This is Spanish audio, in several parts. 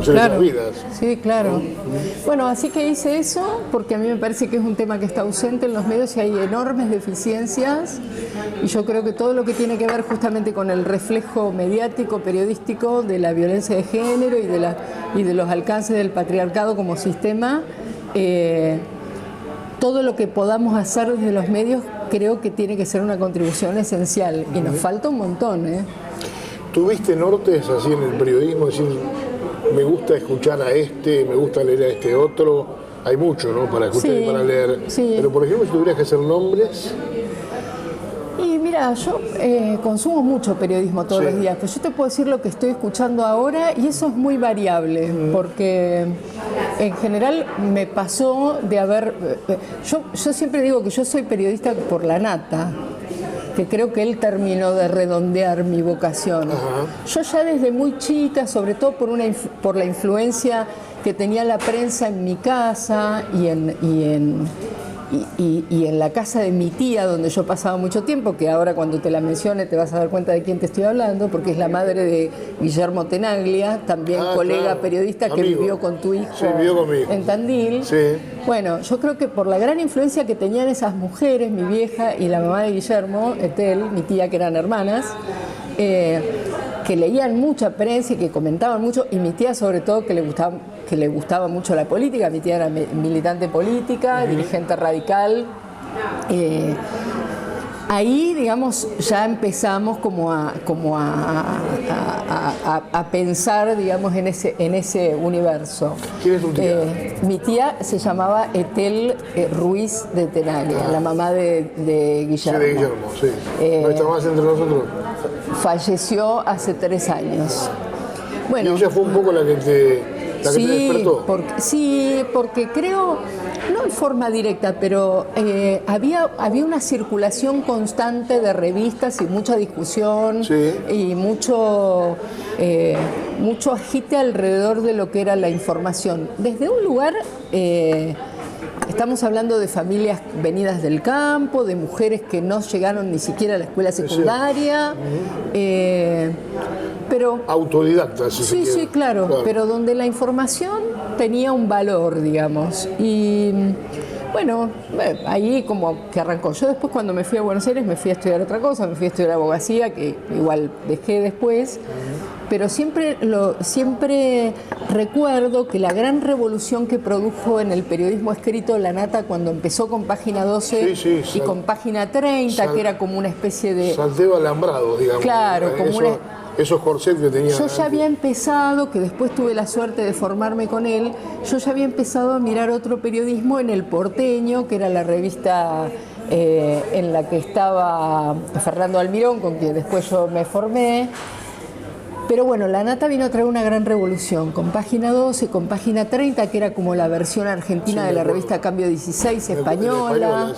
conocer esas vidas. Sí, claro. Bueno, así que hice eso porque a mí me parece que es un tema que está ausente en los medios y hay enormes deficiencias, y yo creo que todo lo que tiene que ver justamente con el reflejo mediático, periodístico de la violencia de género y de los alcances del patriarcado como sistema, todo lo que podamos hacer desde los medios creo que tiene que ser una contribución esencial, y nos falta un montón, ¿eh? ¿Tuviste nortes así en el periodismo? Decir, me gusta escuchar a este, me gusta leer a este otro. Hay mucho, ¿no? Para escuchar y para leer. Sí. Pero, por ejemplo, si tuvieras que hacer nombres... Y mira, yo consumo mucho periodismo todos los días, pero yo te puedo decir lo que estoy escuchando ahora, y eso es muy variable, porque en general me pasó de haber... Yo siempre digo que yo soy periodista por la nata, que creo que él terminó de redondear mi vocación. Yo ya desde muy chica, sobre todo por la influencia que tenía la prensa en mi casa y en la casa de mi tía, donde yo pasaba mucho tiempo, que ahora cuando te la mencione te vas a dar cuenta de quién te estoy hablando, porque es la madre de Guillermo Tenaglia, también colega periodista que vivió con tu hijo en Tandil. Bueno, yo creo que por la gran influencia que tenían esas mujeres, mi vieja y la mamá de Guillermo, Etel, mi tía, que eran hermanas, que leían mucha prensa y que comentaban mucho, y mi tía sobre todo que le gustaba mucho la política. Mi tía era militante política, dirigente radical. Ahí, digamos, ya empezamos como a pensar, digamos, en ese universo. ¿Quién es tu tía? Mi tía se llamaba Etel Ruiz de Tenaglia, la mamá de Guillermo. Sí, de Guillermo, sí. ¿No está más entre nosotros? Falleció hace 3 años. Bueno, y ella fue un poco la que te despertó. Porque creo, no en forma directa, pero había una circulación constante de revistas y mucha discusión y mucho agite alrededor de lo que era la información. Desde un lugar... Estamos hablando de familias venidas del campo, de mujeres que no llegaron ni siquiera a la escuela secundaria, pero... Autodidactas, si se quiere. Sí, claro, pero donde la información tenía un valor, digamos. Y bueno, ahí como que arrancó. Yo después, cuando me fui a Buenos Aires, me fui a estudiar otra cosa, me fui a estudiar abogacía, que igual dejé después. Pero siempre recuerdo que la gran revolución que produjo en el periodismo escrito La Nata, cuando empezó con Página 12 y con Página 30, que era como una especie de... Salteo alambrado, digamos. Claro, como esos corsets que tenía. Yo ya había empezado, que después tuve la suerte de formarme con él, yo ya había empezado a mirar otro periodismo en El Porteño, que era la revista en la que estaba Fernando Almirón, con quien después yo me formé. Pero bueno, La Nata vino a traer una gran revolución, con Página 12, con Página 30, que era como la versión argentina de la revista Cambio 16 española,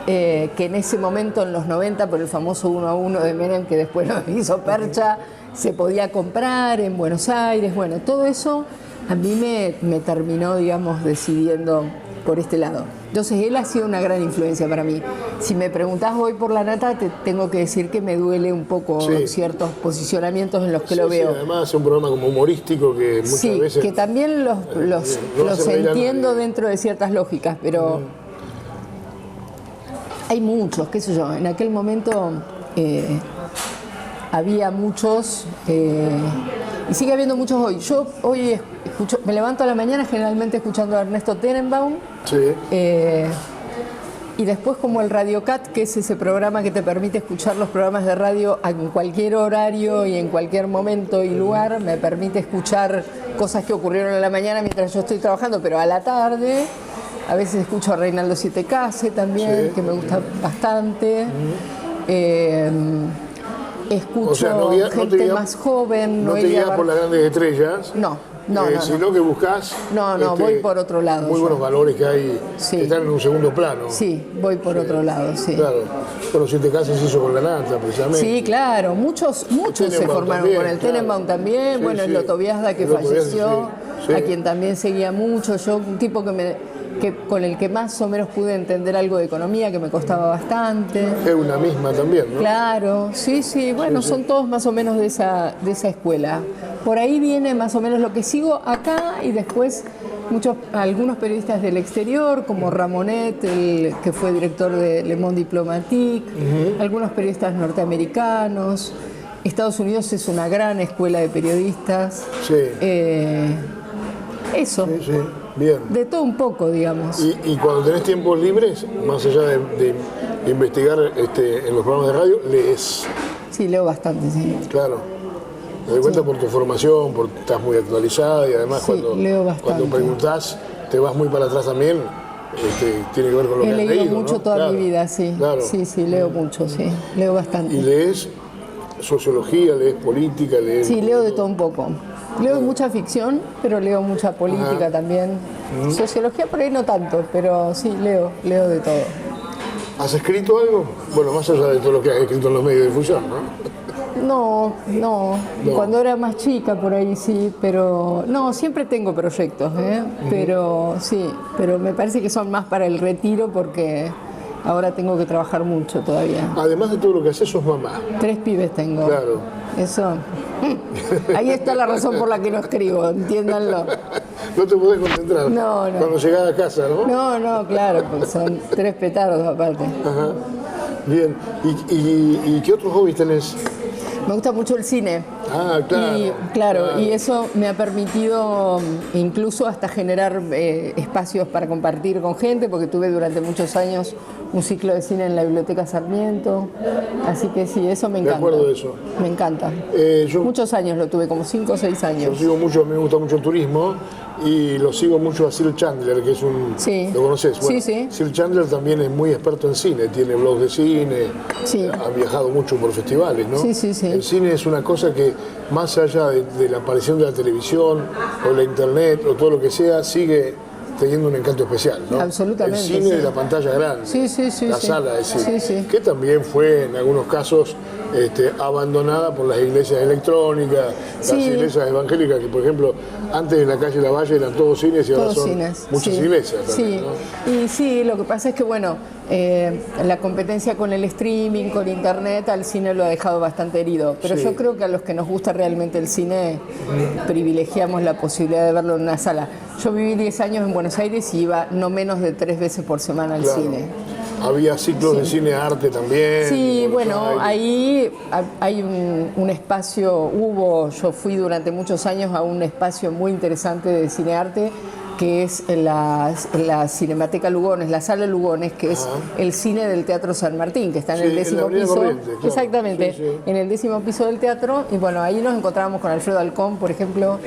que en ese momento, en los 90, por el famoso 1 a 1 de Menem, que después lo hizo Percha, se podía comprar en Buenos Aires. Bueno, todo eso a mí me terminó, digamos, decidiendo por este lado. Entonces él ha sido una gran influencia para mí. Si me preguntás hoy por La Nata, te tengo que decir que me duele un poco ciertos posicionamientos en los que lo veo. Sí, además es un programa como humorístico que muchas veces... que también los entiendo dentro de ciertas lógicas, pero hay muchos, qué sé yo, en aquel momento había muchos, y sigue habiendo muchos hoy. Yo hoy me levanto a la mañana generalmente escuchando a Ernesto Tenenbaum, y después como el Radiocat, que es ese programa que te permite escuchar los programas de radio en cualquier horario y en cualquier momento y lugar, me permite escuchar cosas que ocurrieron a la mañana mientras yo estoy trabajando, pero a la tarde. A veces escucho a Reinaldo Sietecase también, que me gusta bastante. Escucho gente más joven. No te guías por las grandes estrellas. No. Sino que buscas... voy por otro lado. Muy buenos valores que hay, que están en un segundo plano. Sí, voy por otro lado, sí. Claro, pero Sietecase se hizo con La Nata, precisamente. Sí, claro, muchos se formaron con el Tenenbaum también. Bueno, el Loto Biasda, que falleció, a quien también seguía mucho. Yo, un tipo que con el que más o menos pude entender algo de economía, que me costaba bastante. Es una misma también, ¿no? Claro, sí, bueno, sí. Son todos más o menos de esa escuela. Por ahí viene más o menos lo que sigo acá y después algunos periodistas del exterior, como Ramonet, que fue director de Le Monde Diplomatique, algunos periodistas norteamericanos. Estados Unidos es una gran escuela de periodistas. Sí. Eso. Sí, bien. De todo un poco, digamos. Y cuando tenés tiempos libres, más allá de investigar en los programas de radio, lees. Sí, leo bastante, sí. Claro. Me doy cuenta por tu formación, porque estás muy actualizada y además leo bastante. Cuando preguntás, te vas muy para atrás también. Tiene que ver con lo que has leído. He leído mucho, ¿no? toda mi vida, sí. Claro. Sí, leo mucho, sí. Leo bastante. ¿Y lees sociología, lees política, lees...? Sí, leo de todo un poco. Leo mucha ficción, pero leo mucha política también. Sociología por ahí no tanto, pero sí, leo de todo. ¿Has escrito algo? Bueno, más allá de todo lo que has escrito en los medios de difusión, ¿no? No. Cuando era más chica por ahí sí, pero no, siempre tengo proyectos, pero sí, pero me parece que son más para el retiro porque ahora tengo que trabajar mucho todavía. Además de todo lo que haces, sos mamá. 3 pibes tengo. Claro. Eso. Ahí está la razón por la que no escribo, entiéndanlo. No te podés concentrar. No. Cuando llegás a casa, ¿no? No, claro, porque son 3 petardos aparte. Ajá. Bien. ¿Y qué otros hobbies tenés? Me gusta mucho el cine. Claro. Y eso me ha permitido incluso hasta generar espacios para compartir con gente, porque tuve durante muchos años un ciclo de cine en la Biblioteca Sarmiento. Así que sí, eso me encanta. Me acuerdo de eso. Me encanta. Muchos años lo tuve, como 5 o 6 años. Yo sigo mucho, me gusta mucho el turismo y lo sigo mucho a Sir Chandler, que es un... Sí. ¿Lo conoces? Bueno, sí. Sir Chandler también es muy experto en cine, tiene blogs de cine, ha viajado mucho por festivales, ¿no? Sí. El cine es una cosa que, más allá de la aparición de la televisión o la internet o todo lo que sea, sigue teniendo un encanto especial, ¿no? Absolutamente. El cine de la pantalla grande, la sala de cine, que también fue en algunos casos abandonada por las iglesias electrónicas, las iglesias evangélicas, que por ejemplo antes en la calle Lavalle eran todos cines y ahora son muchas iglesias también, ¿no? Y sí, lo que pasa es que bueno, la competencia con el streaming, con internet, al cine lo ha dejado bastante herido, pero yo creo que a los que nos gusta realmente el cine privilegiamos la posibilidad de verlo en una sala. Yo viví 10 años en Buenos Aires y iba no menos de 3 veces por semana al cine. Había ciclos de cine arte también. Sí, bueno, ahí hay un espacio, yo fui durante muchos años a un espacio muy interesante de cine arte, que es la Cinemateca Lugones, la Sala Lugones, que es el cine del Teatro San Martín, que está en el 10º piso. Corriente, claro. Exactamente, en el 10º piso del teatro. Y bueno, ahí nos encontrábamos con Alfredo Alcón, por ejemplo.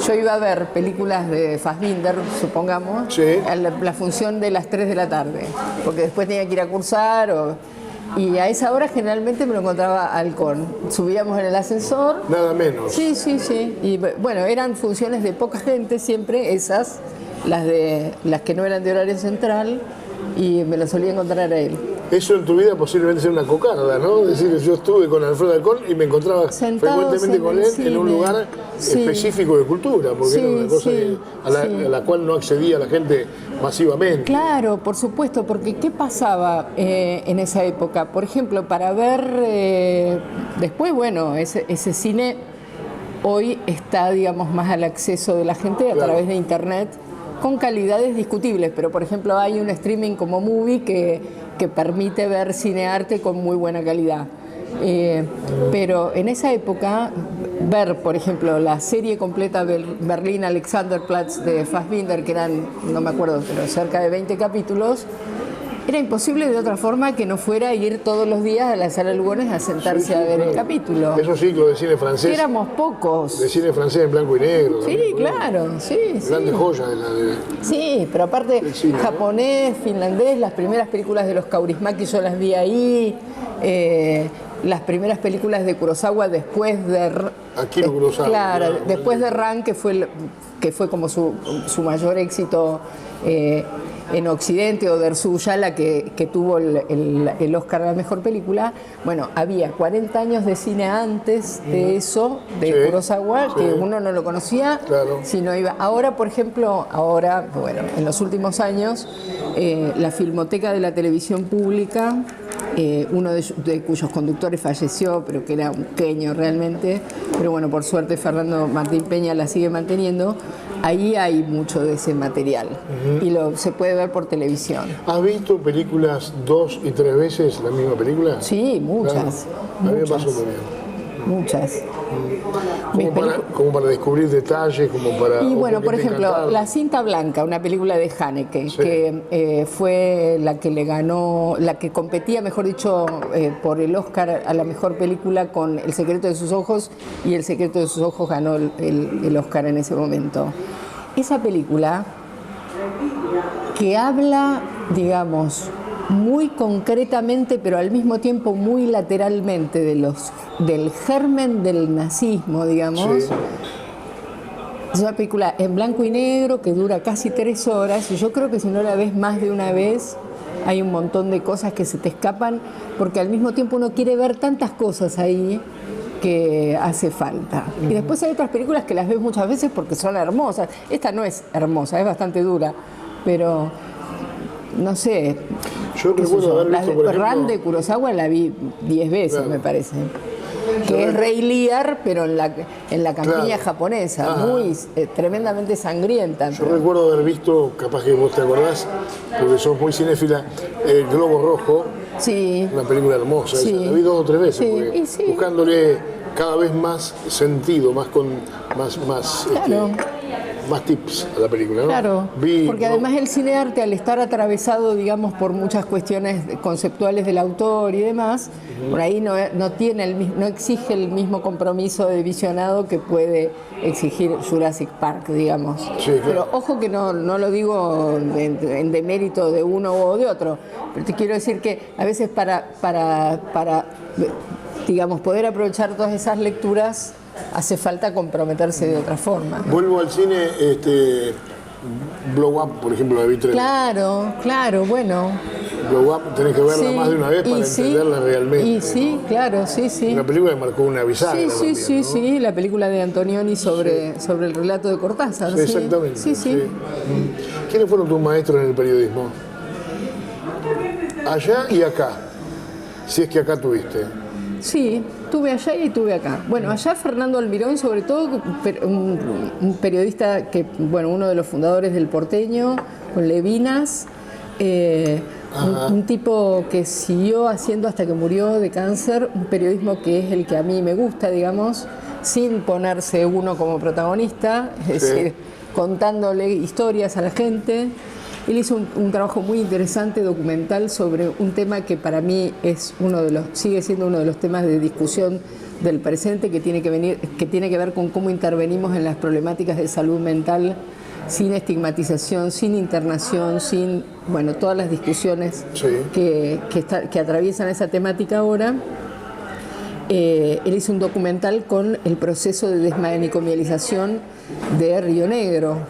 Yo iba a ver películas de Fassbinder, supongamos, a la función de las 3 de la tarde, porque después tenía que ir a cursar y a esa hora generalmente me lo encontraba Alcón. Subíamos en el ascensor. Nada menos. Sí. Y bueno, eran funciones de poca gente siempre, esas, las que no eran de horario central, y me lo solía encontrar a él. Eso en tu vida posiblemente sea una cocarda, ¿no? Es decir, yo estuve con Alfredo Alcón y me encontraba frecuentemente con él en un lugar específico de cultura, porque era una cosa a la cual no accedía la gente masivamente. Claro, por supuesto, porque ¿qué pasaba en esa época? Por ejemplo, para ver después, bueno, ese cine hoy está, digamos, más al acceso de la gente a través de internet, con calidades discutibles, pero por ejemplo hay un streaming como Movie que permite ver cinearte con muy buena calidad. Pero en esa época, ver, por ejemplo, la serie completa Berlín Alexanderplatz de Fassbinder, que eran, no me acuerdo, pero cerca de 20 capítulos, era imposible de otra forma que no fuera a ir todos los días a la Sala Lugones a sentarse a ver el capítulo. Esos ciclos de cine francés. Éramos pocos. De cine francés en blanco y negro. Sí, también, claro, Grandes joyas Sí, pero aparte cine, japonés, finlandés, las primeras películas de los Kaurismäki yo las vi ahí. Las primeras películas de Kurosawa después de... Akira Kurosawa. Después de Ran, que fue como su mayor éxito. en Occidente, o Dersuya, que tuvo el Oscar a la mejor película. Bueno, había 40 años de cine antes de eso, de Kurosawa, que uno no lo conocía, si no iba. Ahora, por ejemplo, bueno, en los últimos años, la Filmoteca de la Televisión Pública, uno de cuyos conductores falleció, pero que era un genio realmente, pero bueno, por suerte Fernando Martín Peña la sigue manteniendo. Ahí hay mucho de ese material y se puede ver por televisión. ¿Has visto películas 2 y 3 veces la misma película? Sí, muchas. A mí me pasó muy bien. Muchas. Como para descubrir detalles, como para... Y bueno, por ejemplo, La cinta blanca, una película de Haneke, que fue la que le ganó, la que competía, mejor dicho, por el Oscar a la mejor película con El secreto de sus ojos, y El secreto de sus ojos ganó el Oscar en ese momento. Esa película que habla, digamos, muy concretamente, pero al mismo tiempo muy lateralmente del germen del nazismo, digamos. Es una película en blanco y negro que dura casi 3 horas, y yo creo que si no la ves más de una vez hay un montón de cosas que se te escapan, porque al mismo tiempo uno quiere ver tantas cosas ahí que hace falta. Y después hay otras películas que las ves muchas veces porque son hermosas. Esta no es hermosa, es bastante dura, pero no sé. Yo recuerdo haber visto, por ejemplo, Ran de Kurosawa la vi 10 veces, me parece. Que es Rey Lear, pero en la campiña japonesa, muy tremendamente sangrienta. Yo recuerdo haber visto, capaz que vos te acordás, porque sos muy cinéfila, El Globo Rojo. Sí. Una película hermosa. La vi 2 o 3 veces, buscándole cada vez más sentido, más tips a la película, ¿no? Claro, porque además el cinearte, al estar atravesado, digamos, por muchas cuestiones conceptuales del autor y demás, por ahí no exige el mismo compromiso de visionado que puede exigir Jurassic Park, digamos. Sí, claro. Pero ojo que no lo digo en demérito de uno o de otro, pero te quiero decir que a veces para digamos, poder aprovechar todas esas lecturas hace falta comprometerse de otra forma. Vuelvo al cine, Blow Up, por ejemplo, la vi 3. Claro, bueno. Blow Up tenés que verla más de una vez para entenderla realmente. Y sí, claro, sí. Una película que marcó una bisagra. Sí, la película de Antonioni sobre el relato de Cortázar. Sí, exactamente. Sí. ¿Quiénes fueron tus maestros en el periodismo? Allá y acá, si es que acá tuviste. Sí, tuve allá y tuve acá. Bueno, allá Fernando Almirón, sobre todo, un periodista que, bueno, uno de los fundadores del Porteño, con Levinas, un tipo que siguió haciendo hasta que murió de cáncer, un periodismo que es el que a mí me gusta, digamos, sin ponerse uno como protagonista, es decir, contándole historias a la gente. Él hizo un trabajo muy interesante, documental, sobre un tema que para mí es sigue siendo uno de los temas de discusión del presente, que tiene que ver con cómo intervenimos en las problemáticas de salud mental sin estigmatización, sin internación, sin, bueno, todas las discusiones que atraviesan esa temática ahora. Él hizo un documental con el proceso de desmanicomialización de Río Negro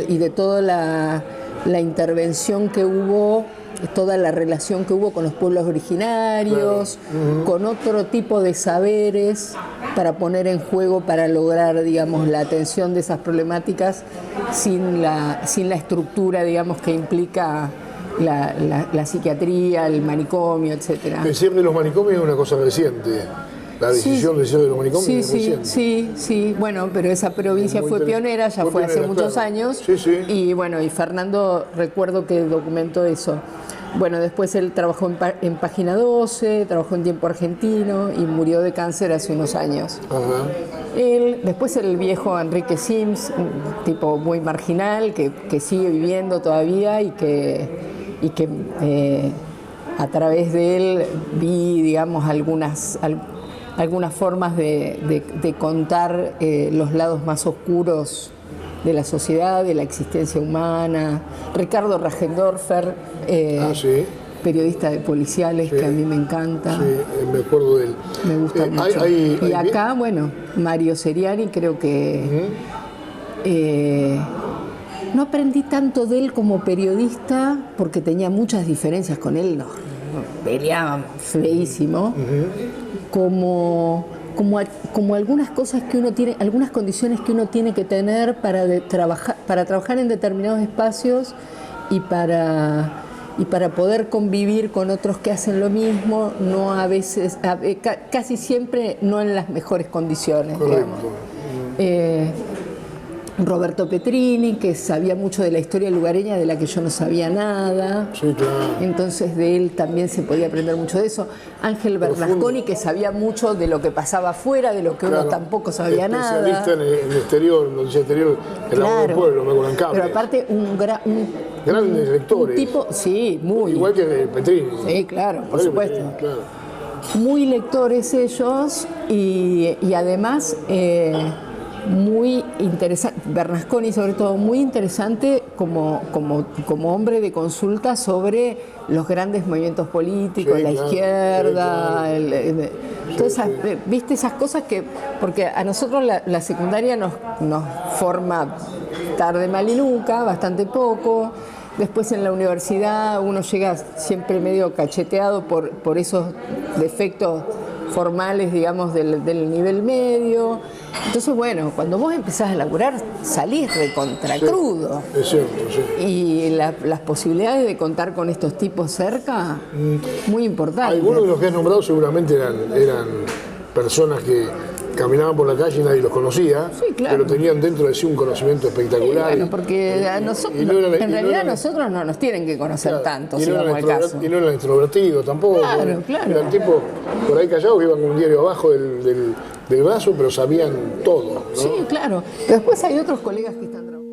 y de toda la intervención que hubo, toda la relación que hubo con los pueblos originarios, con otro tipo de saberes para poner en juego, para lograr, digamos, la atención de esas problemáticas sin la estructura, digamos, que implica la psiquiatría, el manicomio, etcétera. El cierre de los manicomios es una cosa reciente. La decisión de cierre de los manicomios es reciente. Sí. Bueno, pero esa provincia fue pionera, fue hace muchos años. Y bueno, y Fernando, recuerdo que documentó eso. Bueno, después él trabajó en Página 12, trabajó en Tiempo Argentino y murió de cáncer hace unos años. Después el viejo Enrique Sims, un tipo muy marginal, que sigue viviendo todavía y que a través de él vi, digamos, algunas formas de contar los lados más oscuros de la sociedad, de la existencia humana. Ricardo Rajendorfer, periodista de policiales, que a mí me encanta. Sí, me acuerdo de él. Me gusta mucho. Y acá, bueno, Mario Seriani, creo que... no aprendí tanto de él como periodista, porque tenía muchas diferencias con él, nos peleábamos feísimo, como algunas cosas que uno tiene, algunas condiciones que uno tiene que tener para trabajar en determinados espacios y para poder convivir con otros que hacen lo mismo, no a veces, casi siempre no en las mejores condiciones. Roberto Petrini, que sabía mucho de la historia lugareña de la que yo no sabía nada. Sí, claro. Entonces de él también se podía aprender mucho de eso. Ángel Bernasconi, que sabía mucho de lo que pasaba afuera, de lo que uno tampoco sabía nada. Especialista en el exterior, noticia exterior, en la del pueblo, me acuerdo en cable. Pero aparte grandes lectores. Tipo, sí, muy. Igual que Petrini. Sí, claro, por supuesto. Petrini, claro. Muy lectores ellos y además muy interesante, Bernasconi sobre todo, muy interesante como hombre de consulta sobre los grandes movimientos políticos, la izquierda, entonces, viste esas cosas que, porque a nosotros la secundaria nos forma tarde, mal y nunca, bastante poco. Después en la universidad uno llega siempre medio cacheteado por esos defectos formales, digamos, del nivel medio. Entonces, bueno, cuando vos empezás a laburar, salís recontra crudo. Es cierto, sí. Y las posibilidades de contar con estos tipos cerca, muy importantes. Algunos de los que has nombrado seguramente eran personas que caminaban por la calle y nadie los conocía, pero tenían dentro de sí un conocimiento espectacular. Bueno, porque a nosotros, en realidad nosotros no nos tienen que conocer tanto, si vamos al caso. Y no eran extrovertidos tampoco. Claro. Eran tipos por ahí callados que iban con un diario abajo del brazo, pero sabían todo, ¿no? Sí, claro. Pero después hay otros colegas que están trabajando.